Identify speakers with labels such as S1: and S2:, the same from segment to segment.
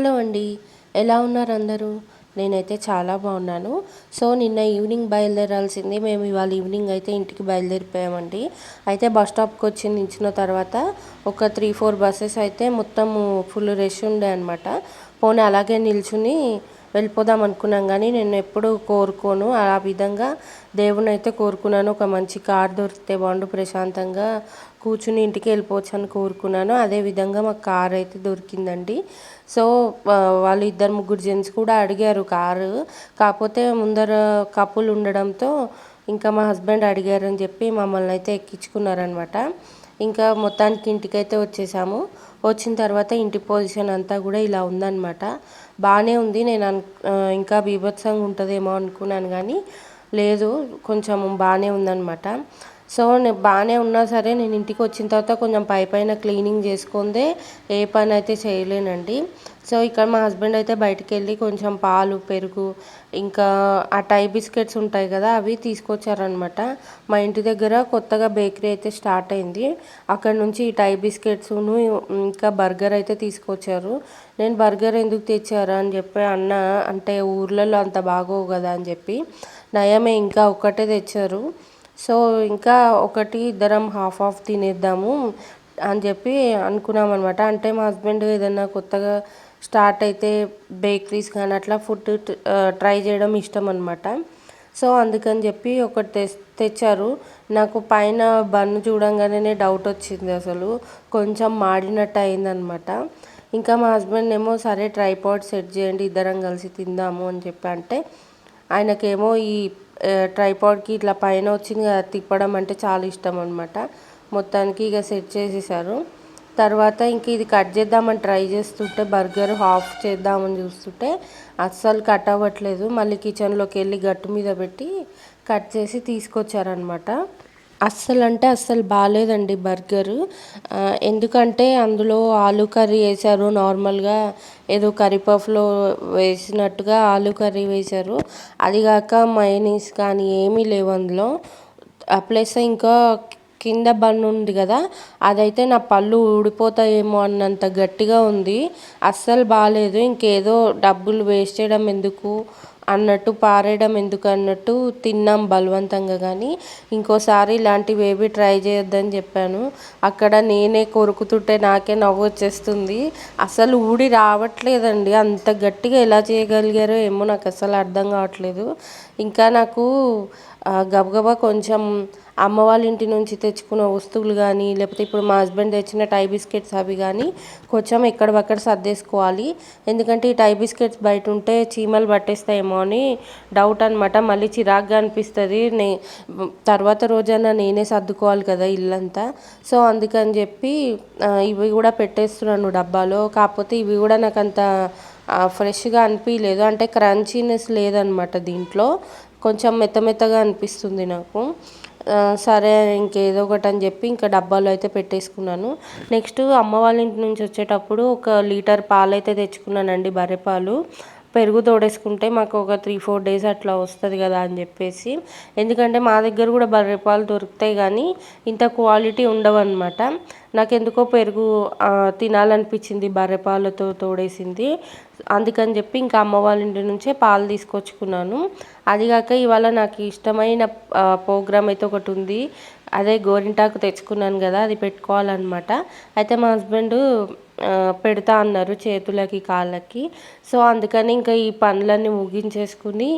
S1: Hello అండి. ఎలా ఉన్నారు అందరూ? నేనైతే చాలా బాగున్నాను. సో నిన్న ఈవినింగ్ బయలుదేరాల్సింది. మేము ఇవాళ ఈవినింగ్ అయితే ఇంటికి బయలుదేరిపోయామండి. అయితే బస్ స్టాప్కి వచ్చి నించున్న తర్వాత ఒక 3-4 బస్సెస్ అయితే మొత్తము ఫుల్ రష్ ఉండే అనమాట. పోనీ అలాగే నిల్చుని వెళ్ళిపోదాం అనుకున్నాం, కానీ నేను ఎప్పుడు కోరుకోను ఆ విధంగా. దేవుని అయితే కోరుకున్నాను, ఒక మంచి కార్ దొరికితే బాగుండు, ప్రశాంతంగా కూర్చుని ఇంటికి వెళ్ళిపోవచ్చు అని కోరుకున్నాను. అదేవిధంగా మాకు కార్ అయితే దొరికిందండి. సో వాళ్ళు 2-3 జెంట్స్ కూడా అడిగారు కారు. కాకపోతే ముందర కపుల్ ఉండడంతో ఇంకా మా హస్బెండ్ అడిగారని చెప్పి మమ్మల్ని అయితే ఎక్కించుకున్నారనమాట. ఇంకా మొత్తానికి ఇంటికైతే వచ్చేసాము. వచ్చిన తర్వాత ఇంటి పొజిషన్ అంతా కూడా ఇలా ఉందన్నమాట. బాగానే ఉంది. నేను ఇంకా బీభత్సంగా ఉంటుందేమో అనుకున్నాను, కానీ లేదు, కొంచెం బాగానే ఉందన్నమాట. సో నేను బాగానే ఉన్నా సరే నేను ఇంటికి వచ్చిన తర్వాత కొంచెం పైన క్లీనింగ్ చేసుకుందే ఏ పని అయితే చేయలేనండి. సో ఇక్కడ మా హస్బెండ్ అయితే బయటికి వెళ్ళి కొంచెం పాలు, పెరుగు, ఇంకా ఆ టై బిస్కెట్స్ ఉంటాయి కదా, అవి తీసుకొచ్చారనమాట. మా ఇంటి దగ్గర కొత్తగా బేకరీ అయితే స్టార్ట్ అయింది. అక్కడ నుంచి ఈ టై బిస్కెట్స్ను ఇంకా బర్గర్ అయితే తీసుకొచ్చారు. నేను బర్గర్ ఎందుకు తెచ్చారా అని చెప్పి అన్న, అంటే ఊర్లలో అంత బాగోవు కదా అని చెప్పి, నయమే ఇంకా ఒక్కటే తెచ్చారు. సో ఇంకా ఒకటి ఇద్దరం హాఫ్ హాఫ్ తినేద్దాము అని చెప్పి అనుకున్నాం అనమాట. అంటే మా హస్బెండ్ ఏదైనా కొత్తగా స్టార్ట్ అయితే బేకరీస్ కానీ అట్లా ఫుడ్ ట్రై చేయడం ఇష్టం అనమాట. సో అందుకని చెప్పి ఒకటి తెచ్చారు. నాకు పైన బన్ను చూడంగానే డౌట్ వచ్చింది, అసలు కొంచెం మాడినట్టు అయిందనమాట. ఇంకా మా హస్బెండ్ ఏమో సరే ట్రైపాడ్ సెట్ చేయండి, ఇద్దరం కలిసి తిందాము అని చెప్పి అంటే, ఆయనకేమో ఈ ట్రైపాడ్కి ఇట్లా పైన వచ్చింది కదా తిప్పడం అంటే చాలా ఇష్టం అనమాట. మొత్తానికి ఇక సెట్ చేసేసారు. తర్వాత ఇంక ఇది కట్ చేద్దామని ట్రై చేస్తుంటే, బర్గర్ హాఫ్ చేద్దామని చూస్తుంటే అస్సలు కట్ అవ్వట్లేదు. మళ్ళీ కిచెన్లోకి వెళ్ళి గట్టు మీద పెట్టి కట్ చేసి తీసుకొచ్చారనమాట. అస్సలు అంటే అస్సలు బాగాలేదండి బర్గరు. ఎందుకంటే అందులో ఆలూ కర్రీ వేశారు, నార్మల్గా ఏదో కర్రీ పఫ్లో వేసినట్టుగా ఆలూ కర్రీ వేశారు. అదిగాక మయోనీస్ కానీ ఏమీ లేవు అందులో. ప్లస్ ఇంకా కింద బన్ ఉంది కదా, అదైతే నా పళ్ళు ఊడిపోతాయేమో అన్నంత గట్టిగా ఉంది. అస్సలు బాగాలేదు. ఇంకేదో డబ్బులు వేస్ట్ చేయడం ఎందుకు అన్నట్టు, పారేయడం ఎందుకు అన్నట్టు తిన్నాం బలవంతంగా. కానీ ఇంకోసారి ఇలాంటివి ఏవి ట్రై చేయొద్దని చెప్పాను. అక్కడ నేనే కొరుకుతుంటే నాకే నవ్వు వచ్చేస్తుంది. అసలు ఊడి రావట్లేదండి. అంత గట్టిగా ఎలా చేయగలిగారో ఏమో నాకు అసలు అర్థం కావట్లేదు. ఇంకా నాకు గబగబా కొంచెం అమ్మ వాళ్ళ ఇంటి నుంచి తెచ్చుకున్న వస్తువులు కానీ, లేకపోతే ఇప్పుడు మా హస్బెండ్ తెచ్చిన టై బిస్కెట్స్ అవి కానీ కొంచెం ఎక్కడవక్కడ సర్దేసుకోవాలి. ఎందుకంటే ఈ టై బిస్కెట్స్ బయట ఉంటే చీమలు పట్టేస్తాయేమో అని డౌట్ అనమాట. మళ్ళీ చిరాగ్గా అనిపిస్తుంది. తర్వాత రోజైనా నేనే సర్దుకోవాలి కదా ఇల్లంతా. సో అందుకని చెప్పి ఇవి కూడా పెట్టేస్తున్నాను డబ్బాలో. కాకపోతే ఇవి కూడా నాకు అంత ఫ్రెష్గా అనిపించలేదు, అంటే క్రంచీనెస్ లేదనమాట దీంట్లో. కొంచెం మెత్తగా అనిపిస్తుంది నాకు. సరే ఇంకేదో ఒకటి అని చెప్పి ఇంకా డబ్బాలో అయితే పెట్టేసుకున్నాను. నెక్స్ట్ అమ్మ వాళ్ళ ఇంటి నుంచి వచ్చేటప్పుడు 1 లీటర్ పాలు అయితే తెచ్చుకున్నానండి, బర్రెపాలు. పెరుగు తోడేసుకుంటే మాకు ఒక 3-4 డేస్ అట్లా వస్తుంది కదా అని చెప్పేసి. ఎందుకంటే మా దగ్గర కూడా బర్రెపాలు దొరుకుతాయి, కానీ ఇంత క్వాలిటీ ఉండవన్నమాట. నాకెందుకో పెరుగు తినాలనిపించింది బర్రెపాలతో తోడేసింది. అందుకని చెప్పి ఇంకా అమ్మ వాళ్ళ ఇంటి నుంచే పాలు తీసుకొచ్చుకున్నాను. అదిగాక ఇవాళ నాకు ఇష్టమైన ప్రోగ్రామ్ అయితే ఒకటి ఉంది. అదే గోరింటాకు తెచ్చుకున్నాను కదా, అది పెట్టుకోవాలన్నమాట. అయితే మా హస్బెండ్ పెడతా అన్నారు చేతులకి, కాళ్ళకి. సో అందుకని ఇంకా ఈ పనులన్నీ ముగించేసుకుని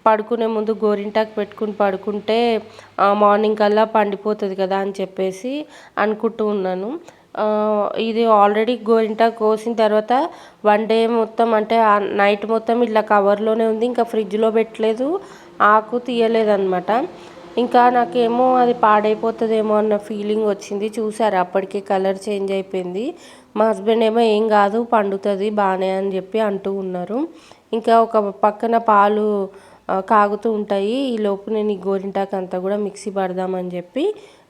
S1: పడుకునే ముందు గోరింటాకు పెట్టుకుని పడుకుంటే మార్నింగ్ కల్లా పండిపోతుంది కదా అని చెప్పేసి అనుకుంటూ ఉన్నాను. ఇది ఆల్రెడీ గోరింటాకు కోసిన తర్వాత 1 డే మొత్తం, అంటే నైట్ మొత్తం ఇట్లా కవర్లోనే ఉంది. ఇంకా ఫ్రిడ్జ్లో పెట్టలేదు, ఆకు తీయలేదన్నమాట. ఇంకా నాకేమో అది పాడైపోతుందేమో అన్న ఫీలింగ్ వచ్చింది. చూసారా అప్పటికే కలర్ చేంజ్ అయిపోయింది. మా హస్బెండ్ ఏమో ఏం కాదు, పండుతుంది బాగానే అని చెప్పి అంటూ ఉన్నారు. ఇంకా ఒక పక్కన పాలు కాగుతూ ఉంటాయి. ఈ లోపు నేను ఈ గోరింటాకు అంతా కూడా మిక్సీ పడదామని చెప్పి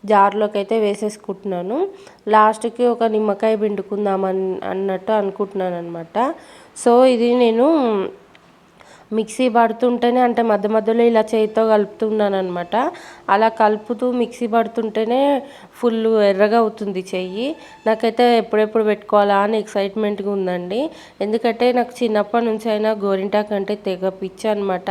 S1: జార్లోకి అయితే వేసేసుకుంటున్నాను. లాస్ట్కి ఒక నిమ్మకాయ పిండుకుందామని అన్నట్టు అనుకుంటున్నాను అనమాట. సో ఇది నేను మిక్సీ పడుతుంటేనే అంటే మధ్య మధ్యలో ఇలా చేతితో కలుపుతున్నాను అనమాట. అలా కలుపుతూ మిక్సీ పడుతుంటేనే ఫుల్ ఎర్రగా అవుతుంది చెయ్యి. నాకైతే ఎప్పుడెప్పుడు పెట్టుకోవాలా అని ఎక్సైట్మెంట్గా ఉందండి. ఎందుకంటే నాకు చిన్నప్పటి నుంచి అయినా గోరింటాకు అంటే తెగ పిచ్చి అనమాట.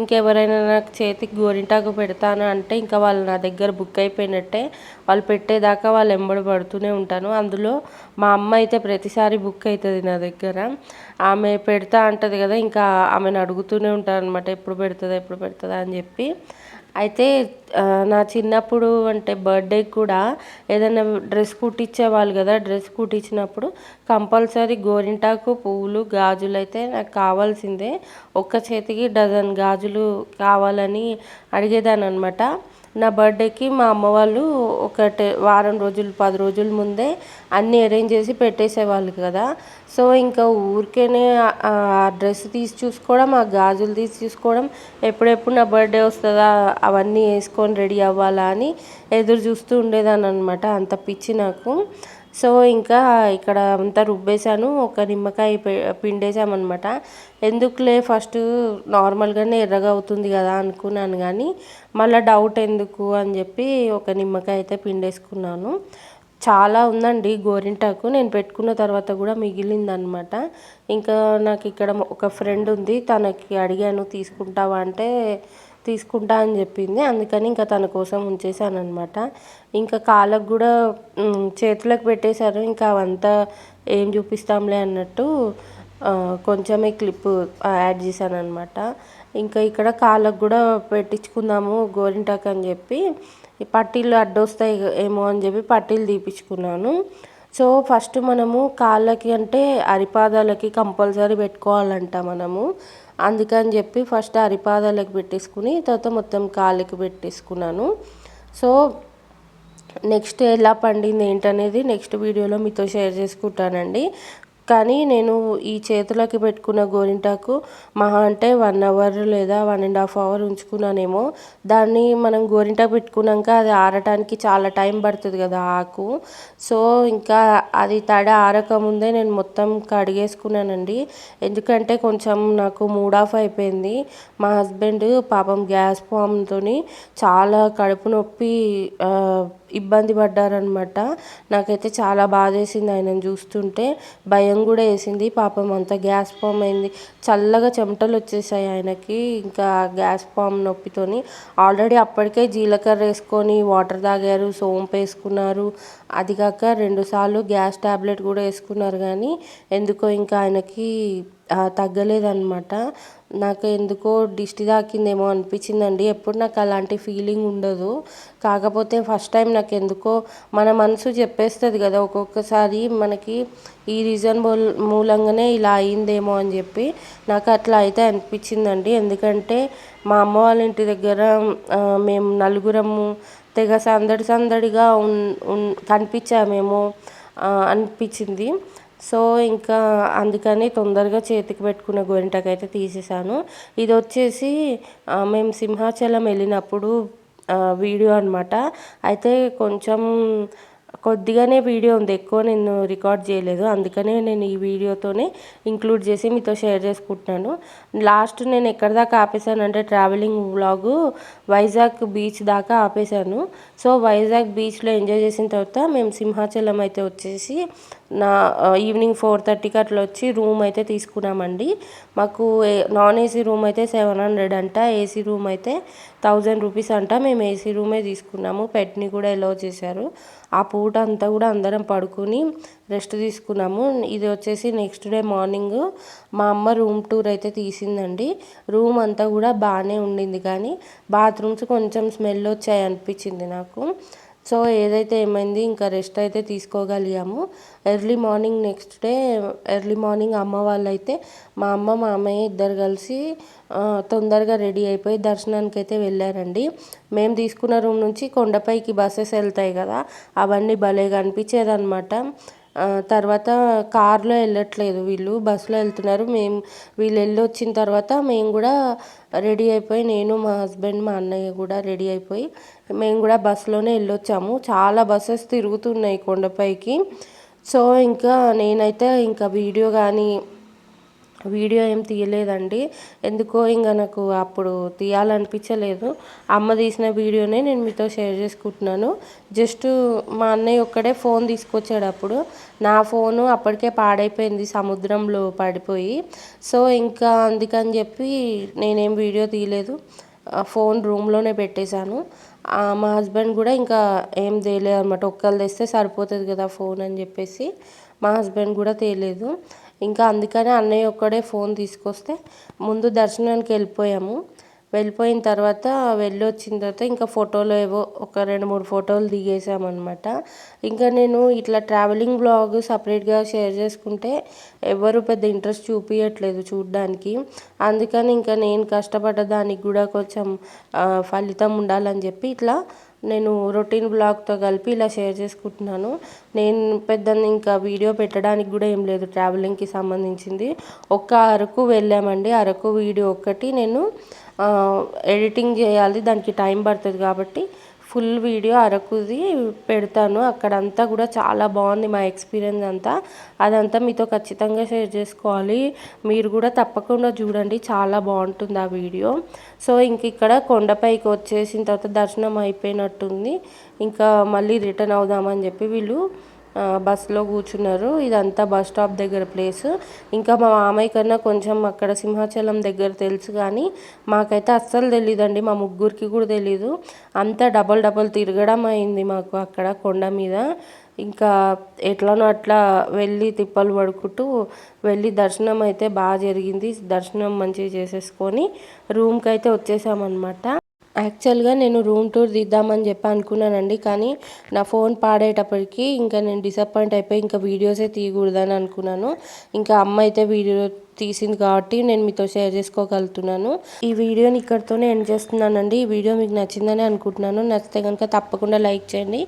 S1: ఇంకెవరైనా నాకు చేతికి గోరింటాకు పెడతాను అంటే ఇంకా వాళ్ళు నా దగ్గర బుక్ అయిపోయినట్టే. వాళ్ళు పెట్టేదాకా వాళ్ళు ఎంబడి పడుతూనే ఉంటాను. అందులో మా అమ్మ అయితే ప్రతిసారి బుక్ అవుతుంది నా దగ్గర. ఆమె పెడతా అంటది కదా, ఇంకా ఆమెను అడుగుతూనే ఉంటాను అనమాట, ఎప్పుడు పెడుతుందా అని చెప్పి. అయితే నా చిన్నప్పుడు అంటే బర్త్డేకి కూడా ఏదైనా డ్రెస్ కుట్టించేవాళ్ళు కదా, డ్రెస్ కుట్టించినప్పుడు కంపల్సరీ గోరింటాకు, పువ్వులు, గాజులు అయితే నాకు కావాల్సిందే. ఒక్క చేతికి డజన్ గాజులు కావాలని అడిగేదాన్ని అనమాట. నా బర్త్డేకి మా అమ్మ వాళ్ళు వారం రోజులు 10 రోజుల ముందే అన్నీ అరేంజ్ చేసి పెట్టేసేవాళ్ళు కదా. సో ఇంకా ఊరికేనే ఆ డ్రెస్ తీసి చూసుకోవడం, ఆ గాజులు తీసి చూసుకోవడం, ఎప్పుడెప్పుడు నా బర్త్డే వస్తుందా అవన్నీ వేసుకొని రెడీ అవ్వాలా అని ఎదురు చూస్తూ ఉండేదాన్ని అనమాట. అంత పిచ్చి నాకు. సో ఇంకా ఇక్కడ అంతా రుబ్బేశాను, ఒక నిమ్మకాయ పిండేసామన్నమాట. ఎందుకులే ఫస్ట్ నార్మల్గానే ఎర్రగా అవుతుంది కదా అనుకున్నాను, కానీ మళ్ళీ డౌట్ ఎందుకు అని చెప్పి ఒక నిమ్మకాయ అయితే పిండేసుకున్నాను. చాలా ఉందండి గోరింటాకు, నేను పెట్టుకున్న తర్వాత కూడా మిగిలిందనమాట. ఇంకా నాకు ఇక్కడ ఒక ఫ్రెండ్ ఉంది, తనకి అడిగాను తీసుకుంటావా అంటే తీసుకుంటా అని చెప్పింది. అందుకని ఇంకా తన కోసం ఉంచేసాను అనమాట. ఇంకా కాళ్ళకు కూడా చేతులకు పెట్టేశారు. ఇంకా అవంతా ఏం చూపిస్తాంలే అన్నట్టు కొంచెమే క్లిప్ యాడ్ చేశాను అనమాట. ఇంకా ఇక్కడ కాళ్ళకు కూడా పెట్టించుకుందాము గోరింటాకు అని చెప్పి ఈ పట్టీలు అడ్డొస్తాయి ఏమో అని చెప్పి పట్టీలు తీపించుకున్నాను. సో ఫస్ట్ మనము కాళ్ళకి అంటే అరిపాదాలకి కంపల్సరీ పెట్టుకోవాలంట మనము. అందుకని చెప్పి ఫస్ట్ అరిపాదాలకు పెట్టేసుకుని తర్వాత మొత్తం కాళ్ళకి పెట్టేసుకున్నాను. సో నెక్స్ట్ ఎలా పండింది ఏంటనేది నెక్స్ట్ వీడియోలో మీతో షేర్ చేసుకుంటానండి. కానీ నేను ఈ చేతులకి పెట్టుకున్న గోరింటాకు మహా అంటే 1 అవర్ లేదా 1.5 అవర్ ఉంచుకున్నానేమో. దాన్ని మనం గోరింటాకు పెట్టుకున్నాక అది ఆరటానికి చాలా టైం పడుతుంది కదా ఆకు. సో ఇంకా అది తడి ఆరకముందే నేను మొత్తం కడిగేసుకున్నానండి. ఎందుకంటే కొంచెం నాకు మూడ్ ఆఫ్ అయిపోయింది. మా హస్బెండ్ పాపం గ్యాస్ ఫామ్తో చాలా కడుపు నొప్పి ఇబ్బంది పడ్డారనమాట. నాకైతే చాలా బాధేసింది ఆయనను చూస్తుంటే, భయం కూడా వేసింది. పాపం అంత గ్యాస్ ఫామ్ అయింది, చల్లగా చెమటలు వచ్చేసాయి ఆయనకి. ఇంకా గ్యాస్ ఫామ్ నొప్పితోని ఆల్రెడీ అప్పటికే జీలకర్ర వేసుకొని వాటర్ తాగారు, సోంపు వేసుకున్నారు. అది కాక 2 సార్లు గ్యాస్ ట్యాబ్లెట్ కూడా వేసుకున్నారు, కానీ ఎందుకో ఇంకా ఆయనకి తగ్గలేదన్నమాట. నాకు ఎందుకో దిష్టి తాకిందేమో అనిపించిందండి. ఎప్పుడు నాకు అలాంటి ఫీలింగ్ ఉండదు. కాకపోతే ఫస్ట్ టైం నాకు ఎందుకో మన మనసు చెప్పేస్తుంది కదా ఒక్కొక్కసారి మనకి ఈ రీజన్ మూలంగానే ఇలా అయిందేమో అని చెప్పి. నాకు అట్లా అయితే అనిపించిందండి. ఎందుకంటే మా అమ్మ వాళ్ళ ఇంటి దగ్గర మేము నలుగురము తెగ సందడిగా కనిపించామేమో అనిపించింది. సో ఇంకా అందుకని తొందరగా చేతికి పెట్టుకున్న గోరింటాకు అయితే తీసేసాను. ఇది వచ్చేసి మేము సింహాచలం వెళ్ళినప్పుడు వీడియో అనమాట. అయితే కొంచెం కొద్దిగానే వీడియో ఉంది, ఎక్కువ నేను రికార్డ్ చేయలేదు. అందుకనే నేను ఈ వీడియోతోనే ఇంక్లూడ్ చేసి మీతో షేర్ చేసుకుంటున్నాను. లాస్ట్ నేను ఎక్కడి దాకా ఆపేసాను అంటే ట్రావెలింగ్ వ్లాగు వైజాగ్ బీచ్ దాకా ఆపేసాను. సో వైజాగ్ బీచ్లో ఎంజాయ్ చేసిన తర్వాత మేము సింహాచలం అయితే వచ్చేసి ఈవినింగ్ 4:30కి అట్లా వచ్చి రూమ్ అయితే తీసుకున్నామండి. మాకు నాన్ ఏసీ రూమ్ అయితే 700 అంట, ఏసీ రూమ్ అయితే 1000 రూపీస్ అంట. మేము ఏసీ రూమే తీసుకున్నాము, పెట్ని కూడా ఎలో చేశారు. ఆ పూట అంతా కూడా అందరం పడుకొని రెస్ట్ తీసుకున్నాము. ఇది వచ్చేసి నెక్స్ట్ డే మార్నింగ్ మా అమ్మ రూమ్ టూర్ అయితే తీసిందండి. రూమ్ అంతా కూడా బాగానే ఉండింది, కానీ బాత్రూమ్స్ కొంచెం స్మెల్ వచ్చాయి అనిపించింది నాకు. సో ఏదైతే ఏమైంది ఇంకా రెస్ట్ అయితే తీసుకోగలిగాము. Early morning next day early morning అమ్మ వాళ్ళు అయితే మా అమ్మ మా అమ్మయ్య ఇద్దరు కలిసి తొందరగా రెడీ అయిపోయి దర్శనానికి అయితే వెళ్ళారండి. మేము తీసుకున్న రూమ్ నుంచి కొండపైకి బస్సెస్ వెళ్తాయి కదా, అవన్నీ భలేగా అనిపించేదన్నమాట. తర్వాత కార్లో వెళ్ళట్లేదు వీళ్ళు, బస్సులో వెళ్తున్నారు. వీళ్ళు వెళ్ళి వచ్చిన తర్వాత మేము కూడా రెడీ అయిపోయి, నేను మా హస్బెండ్ మా అన్నయ్య కూడా రెడీ అయిపోయి మేము కూడా బస్సులోనే వెళ్ళొచ్చాము. చాలా బస్సెస్ తిరుగుతున్నాయి కొండపైకి. సో ఇంకా నేనైతే ఇంకా వీడియో కానీ వీడియో ఏం తీయలేదండి. ఎందుకో ఇంకా నాకు అప్పుడు తీయాలనిపించలేదు. అమ్మ తీసిన వీడియోనే నేను మీతో షేర్ చేసుకుంటున్నాను. జస్ట్ మా అన్నయ్య ఒక్కడే ఫోన్ తీసుకొచ్చాడు అప్పుడు. నా ఫోను అప్పటికే పాడైపోయింది సముద్రంలో పడిపోయి. సో ఇంకా అందుకని చెప్పి నేనేం వీడియో తీయలేదు. ఫోన్ రూమ్లోనే పెట్టేశాను. మా హస్బెండ్ కూడా ఇంకా ఏం తేలేదు అనమాట. ఒక్కళ్ళు తెస్తే సరిపోతుంది కదా ఫోన్ అని చెప్పేసి మా హస్బెండ్ కూడా తేలేదు. ఇంకా అందుకనే అన్నయ్య ఒక్కడే ఫోన్ తీసుకొస్తే ముందు దర్శనానికి వెళ్ళిపోయిన తర్వాత వచ్చిన తర్వాత ఇంకా ఫోటోలు ఏవో ఒక 2-3 ఫోటోలు దిగేసామన్నమాట. ఇంకా నేను ఇట్లా ట్రావెలింగ్ బ్లాగ్ సపరేట్గా షేర్ చేసుకుంటే ఎవరు పెద్ద ఇంట్రెస్ట్ చూపించట్లేదు చూడడానికి. అందుకని ఇంకా నేను కష్టపడ్డ దానికి కూడా కొంచెం ఫలితం ఉండాలని చెప్పి ఇట్లా నేను రొటీన్ బ్లాగ్తో కలిపి ఇలా షేర్ చేసుకుంటున్నాను. నేను పెద్ద ఇంకా వీడియో పెట్టడానికి కూడా ఏం లేదు ట్రావెలింగ్కి సంబంధించింది. ఒక్క అరకు వెళ్ళామండి. అరకు వీడియో ఒక్కటి నేను ఎడిటింగ్ చేయాలి, దానికి టైం పడుతుంది కాబట్టి ఫుల్ వీడియో అరకుది పెడతాను. అక్కడంతా కూడా చాలా బాగుంది మా ఎక్స్పీరియన్స్ అంతా. అదంతా మీతో ఖచ్చితంగా షేర్ చేసుకోవాలి. మీరు కూడా తప్పకుండా చూడండి, చాలా బాగుంటుంది ఆ వీడియో. సో ఇంక ఇక్కడ కొండపైకి వచ్చేసిన తర్వాత దర్శనం అయిపోయినట్టుంది. ఇంకా మళ్ళీ రిటర్న్ అవుదామని చెప్పి వీళ్ళు బస్సులో కూర్చున్నారు. ఇదంతా బస్ స్టాప్ దగ్గర ప్లేస్. ఇంకా మా మామయ్య కన్నా కొంచెం అక్కడ సింహాచలం దగ్గర తెలుసు, కానీ మాకైతే అస్సలు తెలియదండి. మా ముగ్గురికి కూడా తెలీదు. అంతా డబల్ తిరగడం అయింది మాకు అక్కడ కొండ మీద. ఇంకా ఎట్లనో అట్లా వెళ్ళి తిప్పలు పడుకుంటూ వెళ్ళి దర్శనం అయితే బాగా జరిగింది. దర్శనం మంచిగా చేసేసుకొని రూమ్కి అయితే వచ్చేసామన్నమాట. యాక్చువల్గా నేను రూమ్ టూర్ తీద్దామని చెప్పి అనుకున్నానండి, కానీ నా ఫోన్ పాడేటప్పటికి ఇంకా నేను డిసప్పాయింట్ అయిపోయి ఇంకా వీడియోసే తీయకూడదని అనుకున్నాను. ఇంకా అమ్మ అయితే వీడియో తీసింది కాబట్టి నేను మీతో షేర్ చేసుకోగలుగుతున్నాను. ఈ వీడియోని ఇక్కడితోనే ఎండ్ చేస్తున్నానండి. ఈ వీడియో మీకు నచ్చిందని అనుకుంటున్నాను. నచ్చితే కనుక తప్పకుండా లైక్ చేయండి.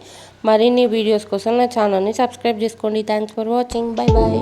S1: మరిన్ని వీడియోస్ కోసం నా ఛానల్ని సబ్స్క్రైబ్ చేసుకోండి. Thanks for watching. Bye bye.